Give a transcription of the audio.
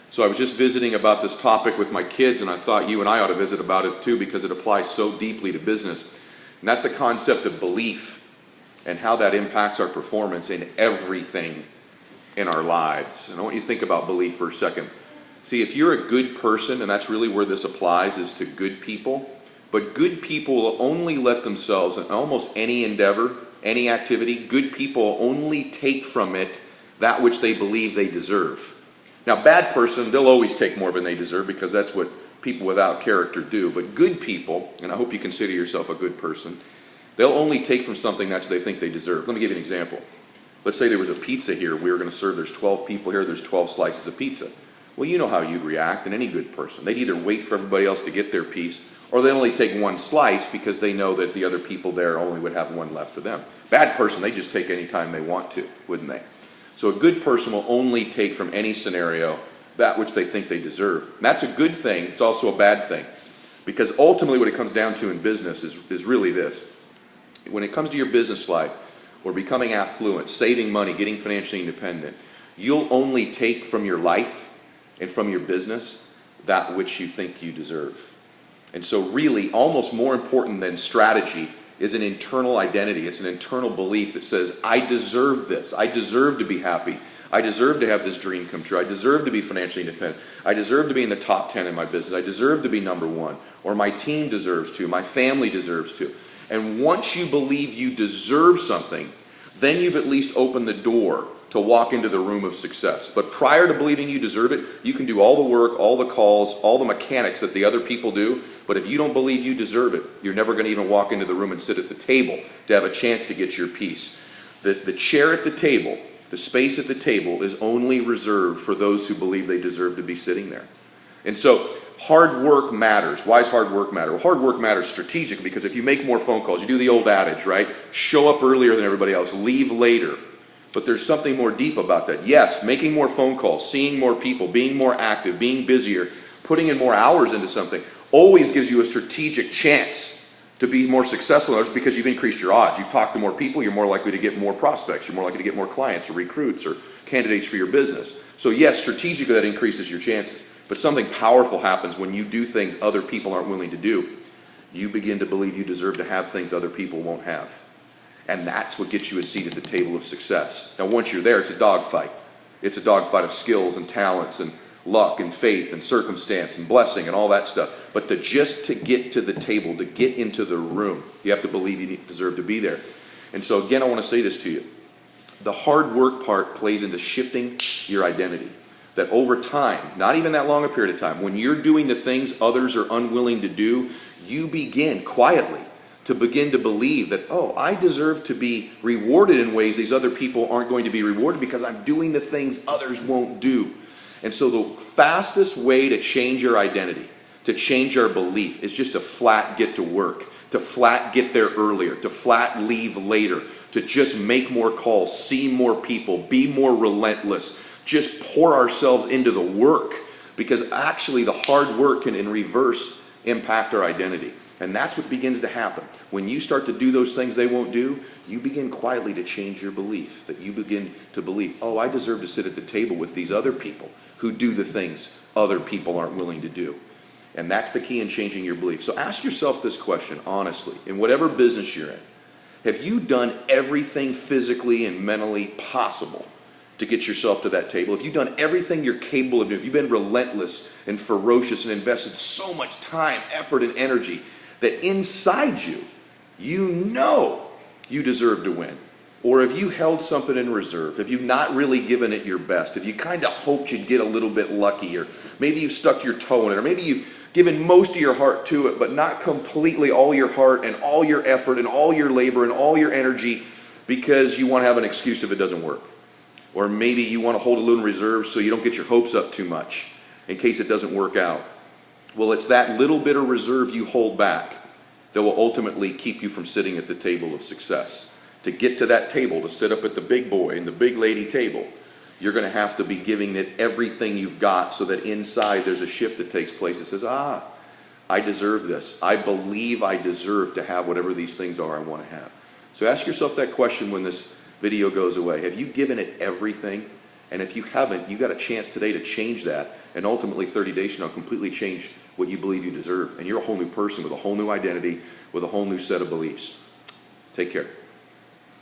So I was just visiting about this topic with my kids, and I thought you and I ought to visit about it too, because it applies so deeply to business. And that's the concept of belief and how that impacts our performance in everything in our lives. And I want you to think about belief for a second. See, if you're a good person, and that's really where this applies, is to good people, but good people will only let themselves, in almost any endeavor, any activity, good people only take from it that which they believe they deserve. Now, bad person, they'll always take more than they deserve, because that's what people without character do. But good people, and I hope you consider yourself a good person, they'll only take from something that they think they deserve. Let me give you an example. Let's say there was a pizza here. We were going to serve, there's 12 people here, there's 12 slices of pizza. Well, you know how you'd react, and any good person. They'd either wait for everybody else to get their piece, or they only take one slice because they know that the other people there only would have one left for them. Bad person, they just take any time they want to, wouldn't they? So a good person will only take from any scenario that which they think they deserve. And that's a good thing. It's also a bad thing. Because ultimately what it comes down to in business is really this. When it comes to your business life, or becoming affluent, saving money, getting financially independent, you'll only take from your life and from your business that which you think you deserve. And so really, almost more important than strategy is an internal identity. It's an internal belief that says, I deserve this. I deserve to be happy. I deserve to have this dream come true. I deserve to be financially independent. I deserve to be in the top 10 in my business. I deserve to be number one. Or my team deserves to. My family deserves to. And once you believe you deserve something, then you've at least opened the door to walk into the room of success. But prior to believing you deserve it, you can do all the work, all the calls, all the mechanics that the other people do. But if you don't believe you deserve it, you're never going to even walk into the room and sit at the table to have a chance to get your piece. The chair at the table, the space at the table, is only reserved for those who believe they deserve to be sitting there. And so hard work matters. Why does hard work matter? Well, hard work matters strategically, because if you make more phone calls, you do the old adage, right? Show up earlier than everybody else, leave later. But there's something more deep about that. Yes, making more phone calls, seeing more people, being more active, being busier, putting in more hours into something always gives you a strategic chance to be more successful in others, because you've increased your odds. You've talked to more people, you're more likely to get more prospects, you're more likely to get more clients or recruits or candidates for your business. So yes, strategically that increases your chances. But something powerful happens when you do things other people aren't willing to do. You begin to believe you deserve to have things other people won't have. And that's what gets you a seat at the table of success. Now once you're there, it's a dogfight. It's a dogfight of skills and talents and luck and faith and circumstance and blessing and all that stuff. But just to get to the table, to get into the room, you have to believe you deserve to be there. And so again, I want to say this to you. The hard work part plays into shifting your identity. That over time, not even that long a period of time, when you're doing the things others are unwilling to do, you begin quietly to begin to believe that, oh, I deserve to be rewarded in ways these other people aren't going to be rewarded, because I'm doing the things others won't do. And so the fastest way to change your identity, to change our belief, is just to flat get to work, to flat get there earlier, to flat leave later, to just make more calls, see more people, be more relentless, just pour ourselves into the work, because actually the hard work can in reverse impact our identity. And that's what begins to happen. When you start to do those things they won't do, you begin quietly to change your belief. That you begin to believe, oh, I deserve to sit at the table with these other people who do the things other people aren't willing to do. And that's the key in changing your belief. So ask yourself this question, honestly, in whatever business you're in. Have you done everything physically and mentally possible to get yourself to that table? Have you done everything you're capable of doing? Have you been relentless and ferocious and invested so much time, effort, and energy that inside you, you know you deserve to win? Or have you held something in reserve? Have you not really given it your best? Have you kind of hoped you'd get a little bit lucky? Or maybe you've stuck your toe in it. Or maybe you've given most of your heart to it, but not completely all your heart and all your effort and all your labor and all your energy, because you want to have an excuse if it doesn't work. Or maybe you want to hold a little in reserve so you don't get your hopes up too much in case it doesn't work out. Well, it's that little bit of reserve you hold back that will ultimately keep you from sitting at the table of success. To get to that table, to sit up at the big boy and the big lady table, you're going to have to be giving it everything you've got, so that inside there's a shift that takes place that says, I deserve this. I believe I deserve to have whatever these things are I want to have. So ask yourself that question when this video goes away. Have you given it everything And if you haven't, you got a chance today to change that. And ultimately 30 days from now, completely change what you believe you deserve. And you're a whole new person with a whole new identity, with a whole new set of beliefs. Take care.